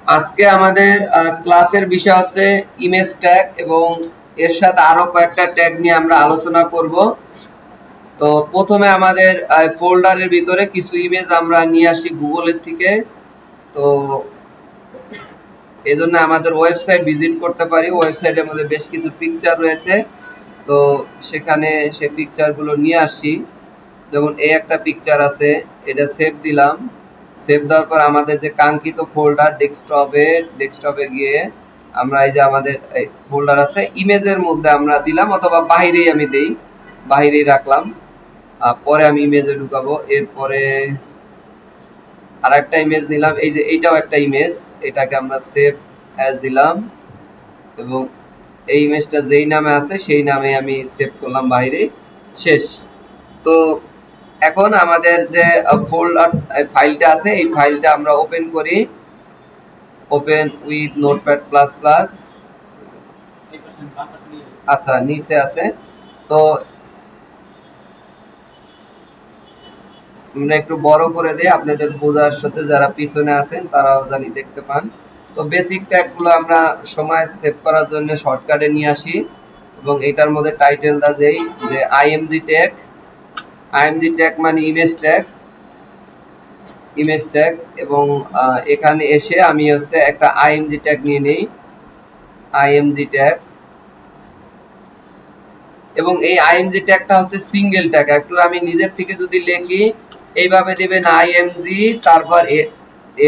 আজকে আমাদের ক্লাসের বিষয় হচ্ছে ইমেজ ট্যাগ এবং এর সাথে আরো কয়েকটা ট্যাগ নিয়ে আমরা আলোচনা করব। তো প্রথমে আমাদের ফোল্ডারের ভিতরে কিছু ইমেজ আমরা নিয়ে আসি গুগলের থেকে। তো এজন্য আমাদের ওয়েবসাইট ভিজিট করতে পারি। ওয়েবসাইটের মধ্যে বেশ কিছু পিকচার রয়েছে, তো সেখানে সেই পিকচারগুলো নিয়ে আসি। যেমন এই একটা পিকচার আছে, এটা সেভ দিলাম। সেভ দেওয়ার পর আমাদের যে কাঙ্ক্ষিত ফোল্ডার ডেস্কটপে গিয়ে আমরা এই যে আমাদের এই ফোল্ডার আছে ইমেজের মধ্যে আমরা দিলাম, অথবা বাইরেই আমি দেই, বাইরেই রাখলাম। পরে আমি ইমেজে ঢুকাবো। এরপরে আর একটা ইমেজ নিলাম, এই যে এইটাও একটা ইমেজ, এটাকে আমরা সেভ অ্যাজ দিলাম এবং এই ইমেজটা যেই নামে আছে সেই নামে আমি সেভ করলাম বাইরে। শেষ। তো এখন আমাদের যে ফোল্ডার ফাইলটা আছে এই ফাইলটা আমরা ওপেন করি। Open with notepad plus plus. আচ্ছা, নিচে আছে। তো আমরা একটু বড় করে দেই আপনাদের বোঝার সাথে, যারা পিছনে আছেন তারাও জানি দেখতে পান। তো বেসিক ট্যাগগুলো আমরা সময় সেভ করার জন্য শর্টকাটে নিয়ে আসি এবং এটার মধ্যে টাইটেলটা দেই যে আইএমজি ট্যাগ। আইএমজি ট্যাগ মানে ইমেজ ট্যাগ। এবং এখানে এসে আমি হচ্ছে একটা আইএমজি ট্যাগ নিয়ে নেই, আইএমজি ট্যাগ। এবং এই আইএমজি ট্যাগটা হচ্ছে সিঙ্গেল ট্যাগ। একটু আমি নিজের থেকে যদি লিখি, এইভাবে দিবেন আইএমজি, তারপর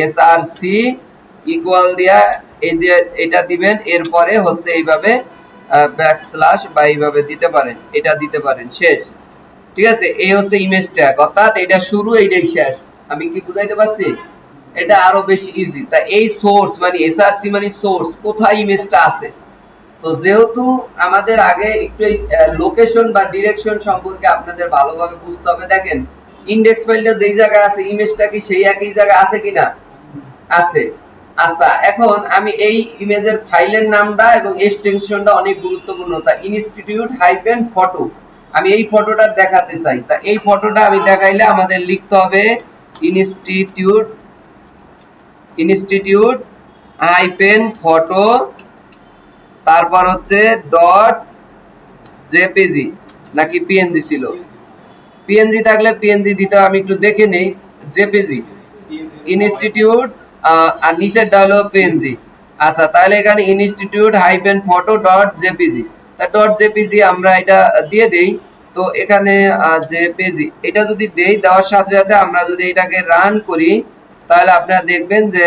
এসআরসি ইকুয়াল দিয়া এটা দিবেন। এরপরে হচ্ছে এইভাবে ব্যাকস্ল্যাশ বা এইভাবে দিতে পারেন, এটা দিতে পারেন। শেষ। ঠিক আছে, এই হচ্ছে ইমেজ ট্যাগ, অর্থাৎ এটা শুরু এইটাই শেষ। আমি কি বুঝাইতে পারছি? এটা আরো বেশি ইজি। তা এই সোর্স মানে এসআরসি মানে সোর্স, কোথায় ইমেজটা আছে। তো যেহেতু আমাদের আগে একটু লোকেশন বা ডিরেকশন সম্পর্কে আপনাদের ভালোভাবে বুঝতে হবে। দেখেন, ইন্ডেক্স ফাইলটা যেই জায়গায় আছে ইমেজটা কি সেই একই জায়গায় আছে কিনা? আছে। আচ্ছা, এখন আমি এই ইমেজের ফাইলের নামটা এবং এক্সটেনশনটা অনেক গুরুত্বপূর্ণ। তা ইনস্টিটিউট হাইফেন ফটো, আমি এই ফটোটা দেখাতে চাই। তা এই ফটোটা আমি দেখাইলে আমাদের লিখতে হবে ইনস্টিটিউট ইনস্টিটিউট হাইফেন ফটো, তারপর হচ্ছে ডট জেপিজি নাকি পিএনজি ছিল। পিএনজি থাকলে পিএনজি দিতে, আমি একটু দেখে নেই। জেপিজি ইনস্টিটিউট, আর নিচেরটা হলো পিএনজি। আচ্ছা, তাহলে এখানে institute hyphen photo dot JPG. তা ডট জেপিজি আমরা এটা দিয়ে দেই। তো এখানে জেপিজি এটা যদি দেই, দেওয়ার সাথে সাথে আমরা যদি এটাকে রান করি, তাহলে আপনারা দেখবেন যে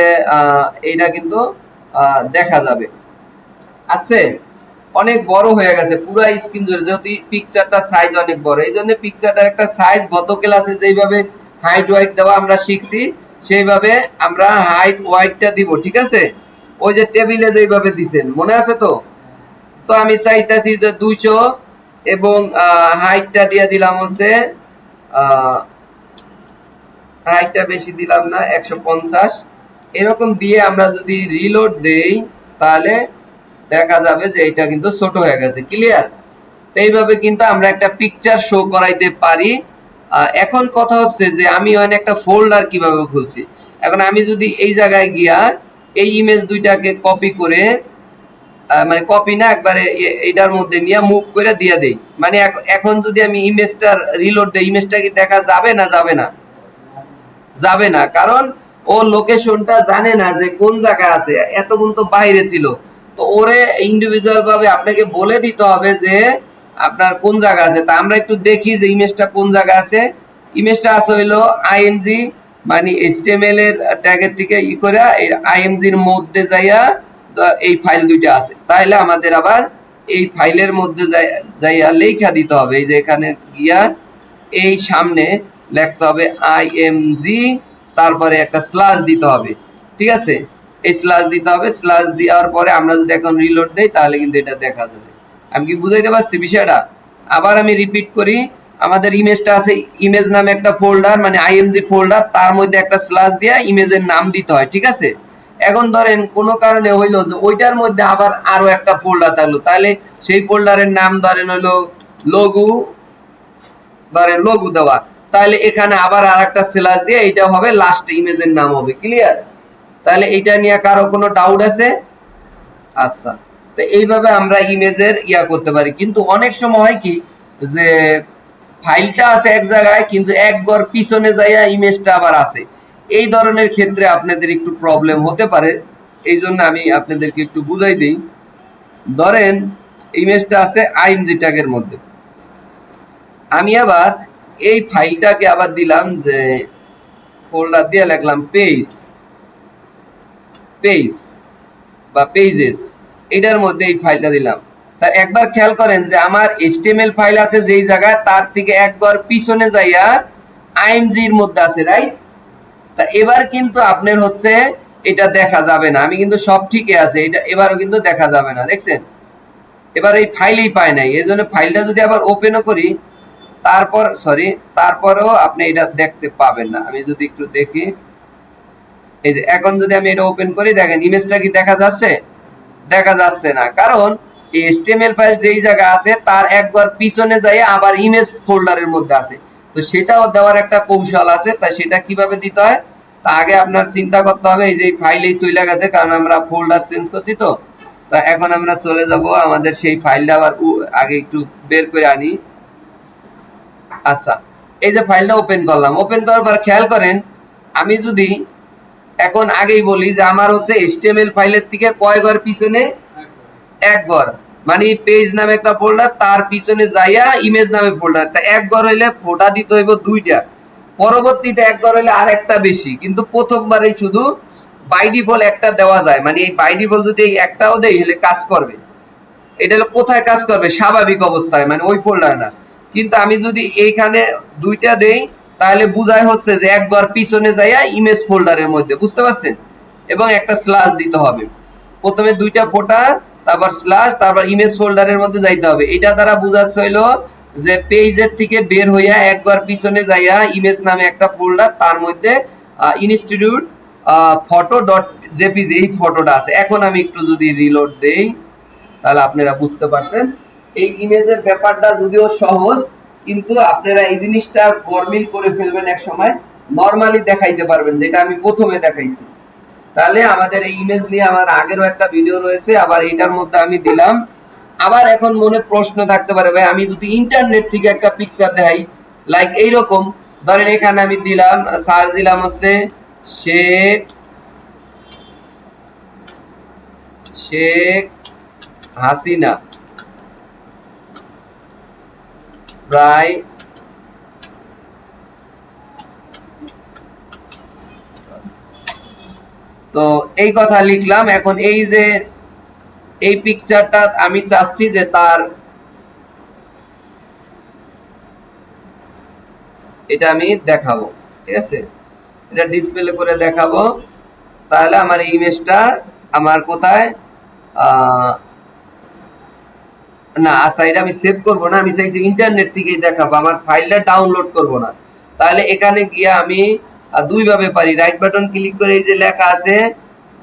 এইটা কিন্তু দেখা যাবে। আছে, অনেক বড় হয়ে গেছে পুরো স্ক্রিন জুড়ে, যেহেতু পিকচারটা সাইজ অনেক বড়। এই জন্য পিকচারটার একটা সাইজ গত ক্লাসে যেইভাবে হাইট ওয়াইট দেওয়া আমরা শিখছি, সেইভাবে আমরা হাইট ওয়াইটটা দিব। ঠিক আছে, ওই যে টেবিলে যেইভাবে দিছেন মনে আছে তো। তো আমি চাইতেছি যে 200 এবং হাইটটা দিয়ে দিলাম হচ্ছে হাইটটা বেশি দিলাম না, 150। এরকম দিয়ে আমরা যদি রিলোড দেই, তাহলে দেখা যাবে যে এটা কিন্তু ছোট হয়ে গেছে। ক্লিয়ার? এইভাবে কিন্তু আমরা একটা পিকচার শো করাইতে পারি। এখন কথা হচ্ছে যে আমি একটা ফোল্ডার কিভাবে খুলছি। এখন আমি যদি এই জায়গায় গিয়া এই ইমেজ দুইটাকে কপি করে, মানে কপি না, একবারে এইটার মধ্যে নিয়ে মুভ করে দিয়ে দেই, মানে এখন যদি আমি ইমেজটা রিলোড দেই, ইমেজটা কি দেখা যাবে না? যাবে না, যাবে না। কারণ ও লোকেশনটা জানে না যে কোন জায়গায় আছে, এতক্ষণ তো বাইরে ছিল। তো ওরে ইন্ডিভিজুয়াল ভাবে আপনাকে বলে দিতে হবে যে আপনার কোন জায়গা আছে। তা আমরা একটু দেখি যে ইমেজটা কোন জায়গায় আছে। ইমেজটা আছে হইলো আইএমজি মানে এইচটিএমএল এর ট্যাগের থেকে ই করে এই আইএমজির মধ্যে যাইয়া এই ফাইল দুইটা আছে। তাহলে আমাদের আবার এই ফাইলের মধ্যে যাইয়া লেখা দিতে হবে, এই যে এখানে গিয়া এই সামনে লিখতে হবে আইএমজি, তারপরে একটা স্ল্যাশ দিতে হবে। ঠিক আছে, এই স্ল্যাশ দিতে হবে। স্ল্যাশ দেওয়ার পরে আমরা যদি এখন রিলোড দেই, তাহলে কিন্তু এটা দেখা যাবে। আমি কি বুঝাইতে পারছি বিষয়টা? আবার আমি রিপিট করি। আমাদের ইমেজটা আছে, ইমেজ নামে একটা ফোল্ডার মানে আইএমজি ফোল্ডার, তার মধ্যে একটা স্ল্যাশ দিয়ে ইমেজের নাম দিতে হয়। ঠিক আছে, এখন ধরেন কোনো কারণে হইলো যে ওইটার মধ্যে আবার আরো একটা ফোল্ডার থাকলো, তাহলে সেই ফোল্ডারের নাম ধরেন হলো লঘু, ধরেন লঘু দেওয়া, তাহলে এখানে আবার আর একটা স্ল্যাশ দিয়ে এইটা হবে লাস্ট ইমেজের নাম হবে। ক্লিয়ার? তাহলে এটা নিয়ে কারো কোনো ডাউট আছে? আচ্ছা, তো এইভাবে আমরা ইমেজের করতে পারি। কিন্তু অনেক সময় হয় কি যে ফাইলটা আছে এক জায়গায় কিন্তু এক ঘর পিছনে যাইয়া ইমেজটা আবার আছে, এই ধরনের ক্ষেত্রে আপনাদের একটু প্রবলেম হতে পারে। এই জন্য আমি আপনাদেরকে একটু বুঝাই দিই। ধরেন ইমেজটা আছে আইএমজি ট্যাগের মধ্যে, আমি আবার এই ফাইলটাকে আবার দিলাম যে ফোল্ডার দিয়ে লিখলাম পেজ পেজ বা পেজেস, এটার মধ্যে এই ফাইলটা দিলাম। তা একবার খেয়াল করেন যে আমার এইচটিএমএল ফাইল আছে যেই জায়গায়, তার থেকে এক ঘর পিছনে যাইয়া আইএমজি এর মধ্যে আছে, রাইট? তা এবার কিন্তু আপনার হচ্ছে এটা দেখা যাবে না, আমি কিন্তু সব ঠিকই আছে, এটা এবারও কিন্তু দেখা যাবে না, দেখছেন? এবার এই ফাইলই পায় নাই, এই জন্য ফাইলটা যদি আবার ওপেনও করি তারপরেও আপনি এটা দেখতে পাবেন না। আমি যদি একটু দেখি, এই যে এখন যদি আমি এটা ওপেন করি, দেখেন ইমেজটা কি দেখা যাচ্ছে? দেখা যাচ্ছে না, কারণ এইচটিএমএল ফাইল যেই জায়গা আছে তার একবার পিছনে যাই আবার ইমেজ ফোল্ডারের মধ্যে আছে। তো সেটাও দেওয়ার একটা কৌশল আছে, তাই সেটা কিভাবে দিতে হয় তা আগে আপনার চিন্তা করতে হবে। এই যে ফাইলেই চলে গেছে, কারণ আমরা ফোল্ডার চেঞ্জ করছি। তো তা এখন আমরা চলে যাব আমাদের সেই ফাইলটা আবার আগে একটু বের করে আনি। আচ্ছা, এই যে ফাইলটা ওপেন করলাম, ওপেন করার পর খেয়াল করেন আমি যদি এখন আগেই বলি যে আমার হচ্ছে এইচটিএমএল ফাইলের থেকে কয় ঘর পিছনে? এক ঘর, মানে পেজ নামে একটা ফোল্ডার, তার পিছনে যাইয়া ইমেজ নামে ফোল্ডার। তা এক ঘর হইলে ফোটা দিতে হইব দুইটা, পরবর্তীতে এক ঘর হইলে আর একটা বেশি, কিন্তু প্রথমবারেই শুধু বাই ডিফল্ট একটা দেওয়া যায়। মানে এই বাই ডিফল্ট যদি এই একটাও দেই হলে কাজ করবে। এটা হলো কোথায় কাজ করবে? স্বাভাবিক অবস্থায়, মানে ওই ফোল্ডার না। কিন্তু আমি যদি এইখানে দুইটা দেই তাহলে বুঝায় হচ্ছে যে একবার পিছনে যাইয়া ইমেজ ফোল্ডারের মধ্যে, বুঝতে পারছেন? এবং একটা স্ল্যাশ দিতে হবে, প্রথমে দুইটা ফোটা, তারপর স্ল্যাশ, তারপর ইমেজ ফোল্ডারের মধ্যে যাইতে হবে। এটা দ্বারা বুঝাচ্ছে হইলো যে পেজের থেকে বের হইয়া একবার পিছনে যাইয়া ইমেজ নামে একটা ফোল্ডার, তার মধ্যে ইনস্টিটিউট ফটো ডট জেপিজি এই ফটোটা আছে। এখন আমি একটু যদি রিলোড দেই তাহলে আপনারা বুঝতে পারছেন। এই ইমেজের ব্যাপারটা যদিও সহজ, কিন্তু আপনারা এই জিনিসটা গরমিল করে ফেলবেন এক সময়, নরমালি দেখাইতে পারবেন যেটা আমি প্রথমে দেখাইছি। তাহলে আমাদের এই ইমেজ নিয়ে আমার আগেরও একটা ভিডিও রয়েছে, আবার এটার মধ্যে আমি দিলাম। আবার এখন মনে প্রশ্ন থাকতে পারে, ভাই আমি যদি ইন্টারনেট থেকে একটা পিকচার দেখাই লাইক এইরকম, ধরেন এখানে আমি দিলাম সার্চ দিলাম হচ্ছে শেখ শেখ হাসিনা প্রায় তো এই কথা লিখলাম। এখন এই যে এই পিকচারটা আমি চাচ্ছি যে তার এটা আমি দেখাবো, ঠিক আছে? এটা ডিসপ্লে করে দেখাবো, তাহলে আমার এই ইমেজটা আমার কোথায় না, আচ্ছা এটা আমি সেভ করব না, আমি চাইছি ইন্টারনেট থেকেই দেখাবো, আমার ফাইলটা ডাউনলোড করব না। তাহলে এখানে গিয়ে আমি দুই ভাবে পারি, রাইট বাটন ক্লিক করে এই যে লেখা আছে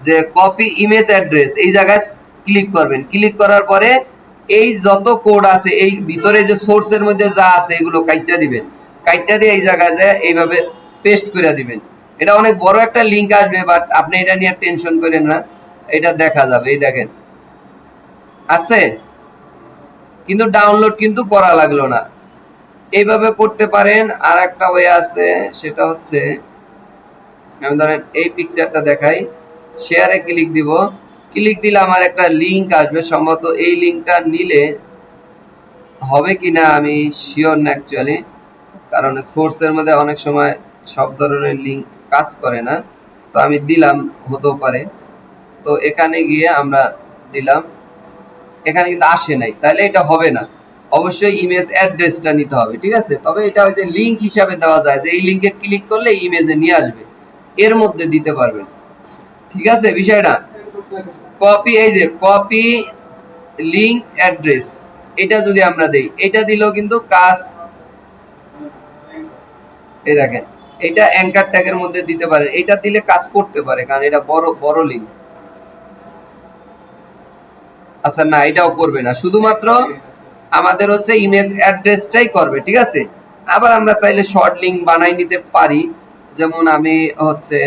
যে কপি ইমেজ অ্যাড্রেস, এই জায়গায় ক্লিক করবেন। ক্লিক করার পরে এই যত কোড আছে এই ভিতরে যে সোর্সের মধ্যে যা আছে এগুলো কাইটটা দিবেন, কাইটটা দিয়ে এই জায়গায় যে এইভাবে পেস্ট করে দিবেন। এটা অনেক বড় একটা লিংক আসবে, বাট আপনি এটা নিয়ে টেনশন করেন না, এটা দেখা যাবে। এই দেখেন আছে, কিন্তু ডাউনলোড কিন্তু করা লাগলো না। এইভাবে করতে পারেন। আর একটা ওয়ে আছে, সেটা হচ্ছে আমি ধরেন এই পিকচারটা দেখাই, শেয়ারে ক্লিক দিব, ক্লিক দিলে আমার একটা লিংক আসবে, সম্ভবত এই লিংকটা নিলে হবে কিনা আমি শিওর না অ্যাকচুয়ালি, কারণ সোর্সের মধ্যে অনেক সময় সব ধরনের লিংক কাজ করে না। তো আমি দিলাম, হতেও পারে। তো এখানে গিয়ে আমরা দিলাম, এখানে কিন্তু আসে নাই, তাহলে এটা হবে না। অবশ্যই ইমেজ অ্যাড্রেসটা নিতে হবে, ঠিক আছে? তবে এটা ওই যে লিংক হিসাবে দেওয়া যায়, যে এই লিংকে ক্লিক করলে ইমেজে নিয়ে আসবে, এর মধ্যে দিতে পারবেন, ঠিক আছে বিষয়টা? কপি, এই যে কপি লিংক অ্যাড্রেস, এটা যদি আমরা দেই, এটা দিলেও কিন্তু কাজ, এই দেখেন এটা অ্যাঙ্কার ট্যাগের মধ্যে দিতে পারেন, এটা দিলে কাজ করতে পারে, কারণ এটা বড় বড় লিংক। আচ্ছা না, এটাও করবে না, শুধুমাত্র আমাদের হচ্ছে ইমেজ অ্যাড্রেসটাই করবে, ঠিক আছে? আবার আমরা চাইলে শর্ট লিংক বানাই নিতে পারি, যেমন আমি হচ্ছে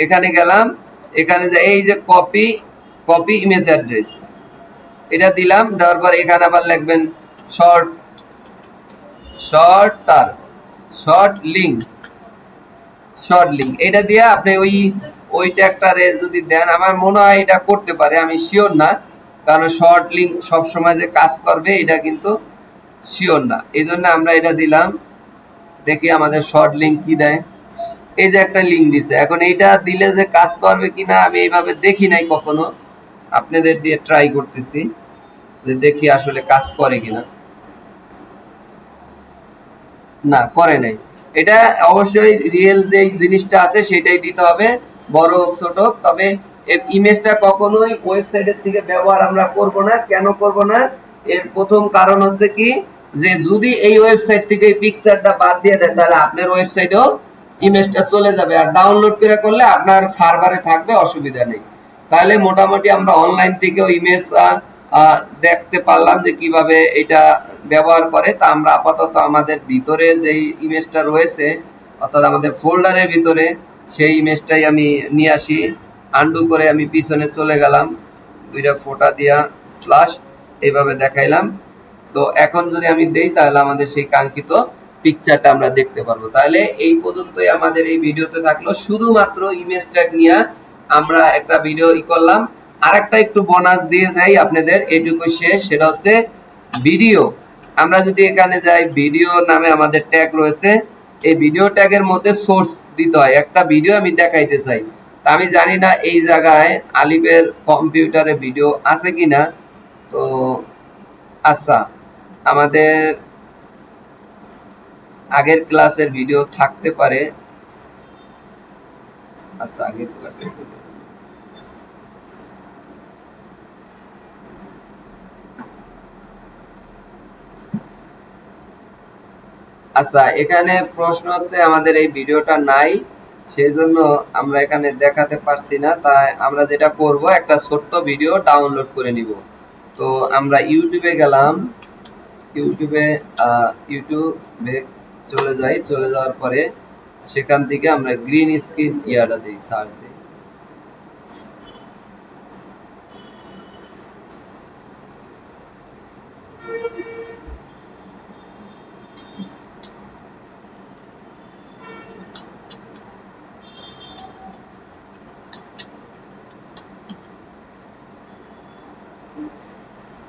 এখানে গেলাম, এখানে যে এই যে কপি ইমেজ অ্যাড্রেস এটা দিলাম, দেওয়ার পর এখানে আবার লিখবেন শর্ট শর্টার শর্ট লিংক এটা দিয়ে আপনি ওই ট্যাগটারে যদি দেন, আমার মনে হয় এটা করতে পারে, আমি শিওর না, কারণ শর্ট লিংক সবসময় যে কাজ করবে এটা কিন্তু শিওর না। এই জন্য আমরা এটা দিলাম, দেখি আমাদের শর্ট লিংক কি দেয়। এই যে একটা লিংক দিছে, এখন এইটা দিলে যে কাজ করবে কিনা আমি এইভাবে দেখি নাই কখনো, আপনাদের দিয়ে ট্রাই করতেছি যে দেখি আসলে কাজ করে কিনা। না, করে নাই। এটা অবশ্যই রিয়েল যে জিনিসটা আছে সেটাই দিতে হবে, বড় হোক ছোট হোক। তবে ইমেজটা কখনোই ওয়েবসাইটের থেকে ব্যবহার আমরা করব না। কেন করব না? এর প্রথম কারণ হচ্ছে কি, যে যদি এই ওয়েবসাইট থেকে এই পিকচারটা বাদ দিয়ে দেয় তাহলে আপনার ওয়েবসাইটেও ইমেজটা চলে যাবে, আর ডাউনলোড করে করলে আপনার সার্ভারে থাকবে, অসুবিধা নেই। তাহলে মোটামুটি আমরা অনলাইন থেকেও ইমেজ দেখতে পারলাম যে কিভাবে এটা ব্যবহার করে। তা আমরা আপাতত আমাদের ভিতরে যে ইমেজটা রয়েছে, অর্থাৎ আমাদের ফোল্ডারের ভিতরে, সেই ইমেজটাই আমি নিয়ে আসি। আন্ডু করে আমি পিছনে চলে গেলাম, দুইটা ফোঁটা দিয়া স্ল্যাশ এইভাবে দেখাইলাম। তো এখন যদি আমি দেই তাহলে আমাদের সেই কাঙ্ক্ষিত পিকচারটা আমরা দেখতে পারবো। তাহলে এই পর্যন্তই আমাদের এই ভিডিওতে থাকলো, শুধুমাত্র ইমেজ ট্যাগ নিয়ে আমরা একটা ভিডিও করলাম। আরেকটা একটু বোনাস দিয়ে যাই আপনাদের, এইটুকু শেষ, সেটা হচ্ছে ভিডিও। আমরা যদি এখানে যাই, ভিডিও নামে আমাদের ট্যাগ রয়েছে, এই ভিডিও ট্যাগের মধ্যে সোর্স দিতে হয়। একটা ভিডিও আমি দেখাইতে চাই, তা আমি জানি না এই জায়গায় আলিফের কম্পিউটারে ভিডিও আছে কিনা। তো আচ্ছা, আমাদের আগের ক্লাসের ভিডিও থাকতে পারে। আচ্ছা, আগের ক্লাসে আচ্ছা, এখানে প্রশ্ন হচ্ছে আমাদের এই ভিডিওটা নাই, সেজন্য আমরা এখানে দেখাতে পারছি না। তাই আমরা যেটা করব, একটা ছোট্ট ভিডিও ডাউনলোড করে নিব। তো আমরা ইউটিউবে গেলাম, ইউটিউবে ইউটিউবে চলে যাই, চলে যাওয়ার পরে সেখান থেকে আমরা গ্রিন স্ক্রিন ইয়াটা দিই, সার্চ দিই।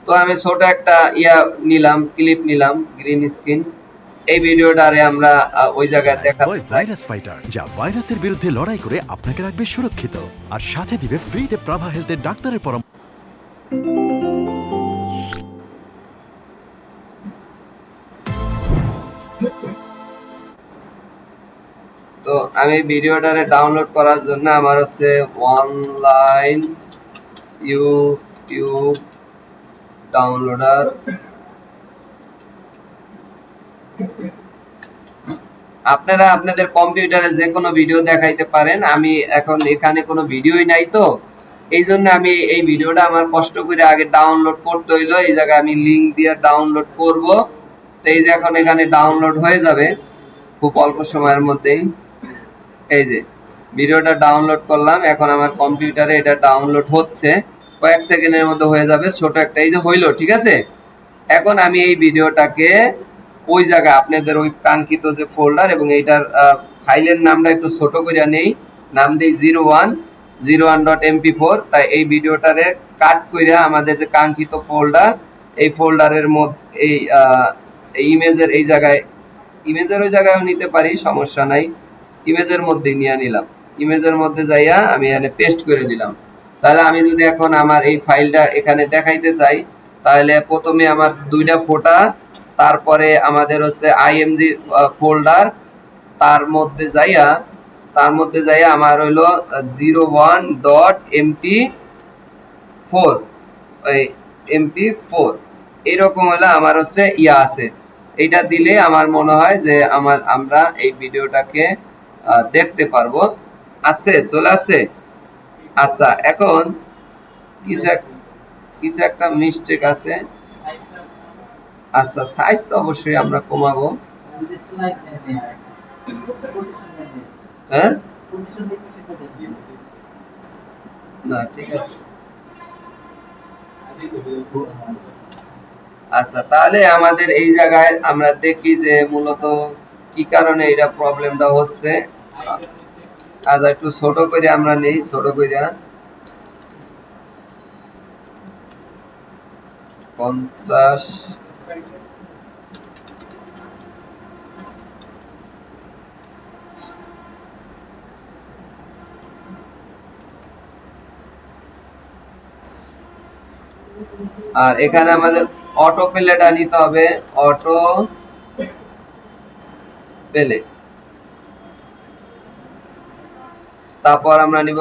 তো আমি ছোট একটা নিলাম, ক্লিপ নিলাম, গ্রিন স্ক্রিন। এই ভিডিওটারে আমরা ওই জায়গায় দেখাতে চাই। ভাইরাস ফাইটার, যা ভাইরাসের বিরুদ্ধে লড়াই করে আপনাকে রাখবে সুরক্ষিত, আর সাথে দিবে ফ্রিতে প্রাভা হেলথের ডাক্তারের পরামর্শ। তো আমি ভিডিওটারে ডাউনলোড করার জন্য আমার হচ্ছে অনলাইন ইউটিউব ডাউনলোডার। আপনারা আপনাদের কম্পিউটারে যে কোনো ভিডিও দেখাইতে পারেন। আমি এখন এখানে কোনো ভিডিওই নাই, তো এই জন্য আমি এই ভিডিওটা আমার কষ্ট করে আগে ডাউনলোড করতে হইলো। এই জায়গায় আমি লিঙ্ক দিয়ে ডাউনলোড করব। তো এই যে এখন এখানে ডাউনলোড হয়ে যাবে খুব অল্প সময়ের মধ্যেই। এই যে ভিডিওটা ডাউনলোড করলাম, এখন আমার কম্পিউটারে এটা ডাউনলোড হচ্ছে, কয়েক সেকেন্ডের মধ্যে হয়ে যাবে। ছোট একটা, এই যে হইলো, ঠিক আছে। এখন আমি এই ভিডিওটাকে ওই জায়গায় আপনাদের ওই কাঙ্ক্ষিত যে ফোল্ডার, এবং এইটার ফাইলের নামটা একটু ছোট করে নেই, নাম দিই 01.mp4। তাই এই ভিডিওটারে কাট করে আমাদের যে কাঙ্ক্ষিত ফোল্ডার, এই ফোল্ডারের মধ্যে এই ইমেজের এই জায়গায়, ইমেজের ওই জায়গায়ও নিতে পারি, সমস্যা নাই। ইমেজের মধ্যে নিয়ে নিলাম, ইমেজের মধ্যে যাইয়া আমি এখানে পেস্ট করে দিলাম। তাহলে আমি যদি এখন আমার এই ফাইলটা এখানে দেখাইতে চাই, তাহলে প্রথমে আমার দুইটা ফোটা, তারপরে আমাদের হচ্ছে আইএমজি ফোল্ডার, তার মধ্যে যাইয়া আমার হইলো 01.mp4, mp4 এরকম হলে আমার হচ্ছে আছে। এইটা দিলে আমার মনে হয় যে আমরা এই ভিডিওটাকে দেখতে পারবো। আছে, চলে আসছে। আচ্ছা, এখন কিছু একটা মিস্টেক আছে। আচ্ছা, সাইজ তো অবশ্যই আমরা কমাবো। হ্যাঁ, না ঠিক আছে। আচ্ছা, তাহলে আমাদের এই জায়গায় আমরা দেখি যে মূলত কি কারণে এটা প্রবলেমটা হচ্ছে। আচ্ছা, একটু ছোট করে আমরা নেই, ছোট করে 50। আর এখানে আমাদের অটো প্লেটা নিতে হবে, অটো প্লে। তারপর আমরা নিব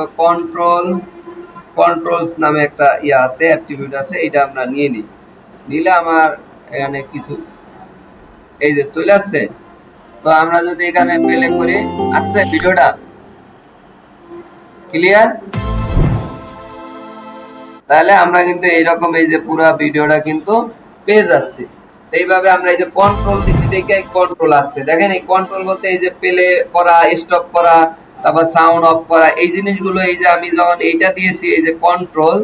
কন্ট্রোলস নামে একটা ইয়া আছে, অ্যাট্রিবিউট আছে, এটা আমরা নিয়ে নিই। নিলে আমার এখানে কিছু এই যে চলে আসছে। তো আমরা যদি এখানে প্লে করি, আসছে ভিডিওটা ক্লিয়ার, তাহলে আমরা কিন্তু এইরকম এই যে পুরো ভিডিওটা কিন্তু পেয়ে যাচ্ছি। এইভাবে আমরা এই যে কন্ট্রোল দিছি দেখে কন্ট্রোল আসছে। দেখেন এই কন্ট্রোল বলতে এই যে প্লে করা, স্টপ করা, তারপর সাউন্ড অফ করা, এই জিনিসগুলো এই যে আমি যখন এইটা দিয়েছি এই যে কন্ট্রোল,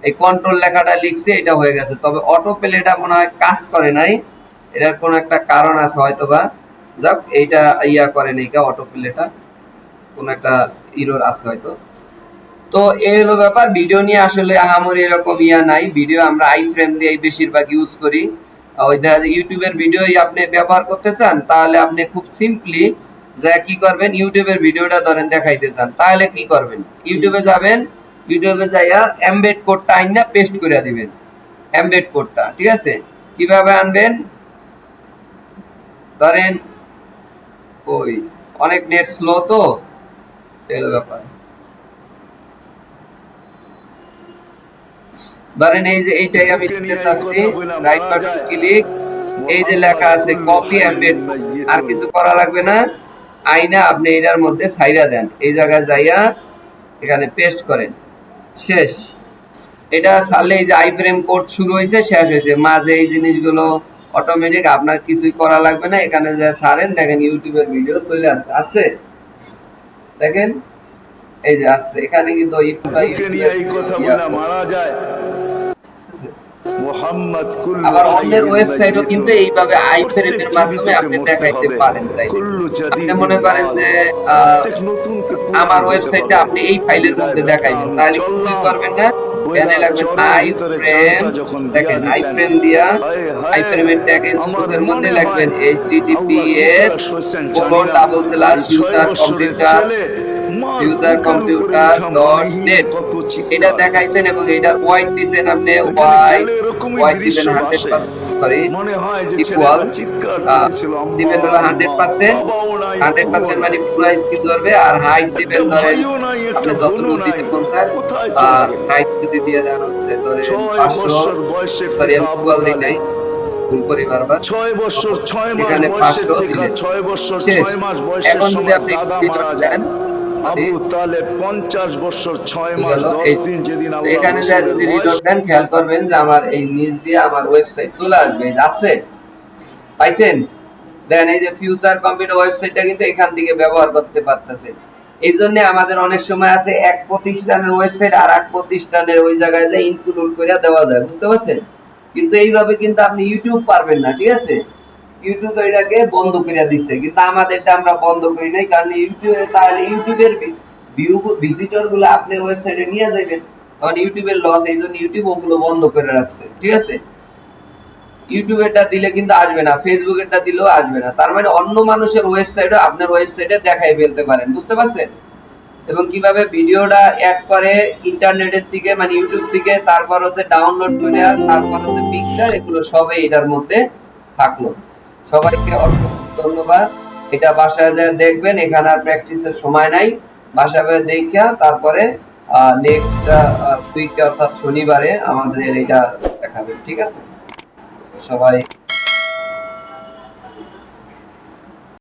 এই কন্ট্রোল লেখাটা লিখছি, এটা হয়ে গেছে। তবে অটো প্লেটা মনে হয় কাজ করে নাই, এটার কোনো একটা কারণ আছে হয়তোবা। যাক, এইটা ইয়া করে নাই, অটো প্লেটা কোনো একটা ইরর আছে হয়তো। তো এই হলো ব্যাপার। ভিডিও নিয়ে আসলে আহামরি এরকম ইয়া নাই। ভিডিও আমরা আইফ্রেম দিয়ে বেশিরভাগ ইউজ করি। ওই দেখা যায় ইউটিউবের ভিডিও আপনি ব্যবহার করতে চান, তাহলে আপনি খুব সিম্পলি যা কি করবেন, ইউটিউবের ভিডিওটা ধরেন দেখাইতে চান, তাহলে কি করবেন, ইউটিউবে যাবেন, ইউটিউবে যাইয়া এমবেড কোডটা আইনা পেস্ট করে দিবেন। এমবেড কোডটা ঠিক আছে, কিভাবে আনবেন, ধরেন ওই অনেক নেট স্লো তো, এই হলো ব্যাপার। ধরেন এই যে এইটাই আমি দিতে চাচ্ছি, রাইট বাটন ক্লিক, এই যে লেখা আছে কপি এমবেড, আর কিছু করা লাগবে না। আইনা আপনি এটার মধ্যে ছাইরা দেন, এই জায়গায় যাইয়া এখানে পেস্ট করেন, শেষ। এটা ছাড়লে এই যে আইফ্রেম কোড শুরু হয়েছে, শেষ হয়েছে, মাঝে এই জিনিসগুলো অটোমেটিক, আপনার কিছুই করা লাগবে না। এখানে যা ছাড়েন, দেখেন ইউটিউবের ভিডিও চলে আসছে, আছে দেখেন এই যে আসছে, এখানে কিন্তু ইউটিউবের মারা যায়। আবার অন্যের ওয়েবসাইটও কিন্তু এইভাবে আইফ্রেমের মাধ্যমে আপনি দেখাইতে পারেন চাইলে। আপনি মনে করেন যে আমার ওয়েবসাইটটা আপনি এই ফাইলের মধ্যে দেখাইবেন, তাহলে কিছুই করবেন না, এখানে লাগবে আইফ্রেম। দেখেন আইফ্রেম দিয়া আইফ্রেমের ট্যাগ সোর্সের মধ্যে লাগবেন https://usercomputer.net। এটা দেখাইছেন এবং এটা ওয়াইড দিবেন, আপনি ওয়াইড দিবেন 100%, সরি ইকুয়াল দিবেন হলো 100%, 100% মানে পুরো স্ক্রিন ধরবে। আর হাইট দিবেন ধরেন আপনি যতটুকু দিতে মন চায়, হাইট যদি দিয়ে দেন হচ্ছে ধরেন 500, সরি আমি ইকুয়াল দিই নাই, ভুল করি বারবার, 6 বছর 6 মাস এখানে 500 দিলেন, 6 বছর 6 মাস বয়সে এখন যদি আপনি ভিডিও দেন আবু তালেব 50 বছর 6 মাস 10 দিন যেদিন আল্লাহ এখানে যা যদি রিলোড দেন, খেয়াল করবেন যে আমার এই নিচ দিয়ে আমার ওয়েবসাইট চলে আসবে, যাচ্ছে, পাইছেন? দেন এই যে ফিউচার কম্পিউটার ওয়েবসাইটটা কিন্তু এখান থেকে ব্যবহার করতে পারতেছেন। এই জন্য আমাদের অনেক সময় আছে এক প্রতিষ্ঠানের ওয়েবসাইট আর এক প্রতিষ্ঠানের ওই জায়গায় যে ইনক্লুড করে দেওয়া যায়, বুঝতে পারছেন? কিন্তু এইভাবে কিন্তু আপনি ইউটিউব পারবেন না, ঠিক আছে? ইউটিউব এটাকে বন্ধ করে দিচ্ছে, কিন্তু আমাদেরটা আমরা বন্ধ করি নাই, কারণ ইউটিউবে তাহলে ইউটিউবের ভিউ ভিজিটর গুলো আপনার ওয়েবসাইটে নিয়ে যাবেন, তখন ইউটিউবের লস, এই জন্য ইউটিউব ওগুলো বন্ধ করে রাখছে, ঠিক আছে? ইউটিউবেরটা দিলে কিন্তু আসবে না, ফেসবুকেরটা দিলেও আসবে না, তার মানে অন্য মানুষের ওয়েবসাইটে আপনার ওয়েবসাইটে দেখাই ফেলতে পারেন, বুঝতে পারছেন? এবং কিভাবে ভিডিওটা অ্যাড করে ইন্টারনেটের থেকে, মানে ইউটিউব থেকে, তারপর হচ্ছে ডাউনলোড করে, তারপর হচ্ছে পিকচার, এগুলো সবই এটার মধ্যে থাকলো। সবাইকে অসংখ্য ধন্যবাদ। এটা বাসায় যায় দেখবেন, এখানে আর প্র্যাকটিসের সময় নাই, বাসায় যায় দেখা তারপরে নেক্সট উইকে অর্থাৎ শনিবারে আমাদের এটা দেখাবেন, ঠিক আছে? সবাই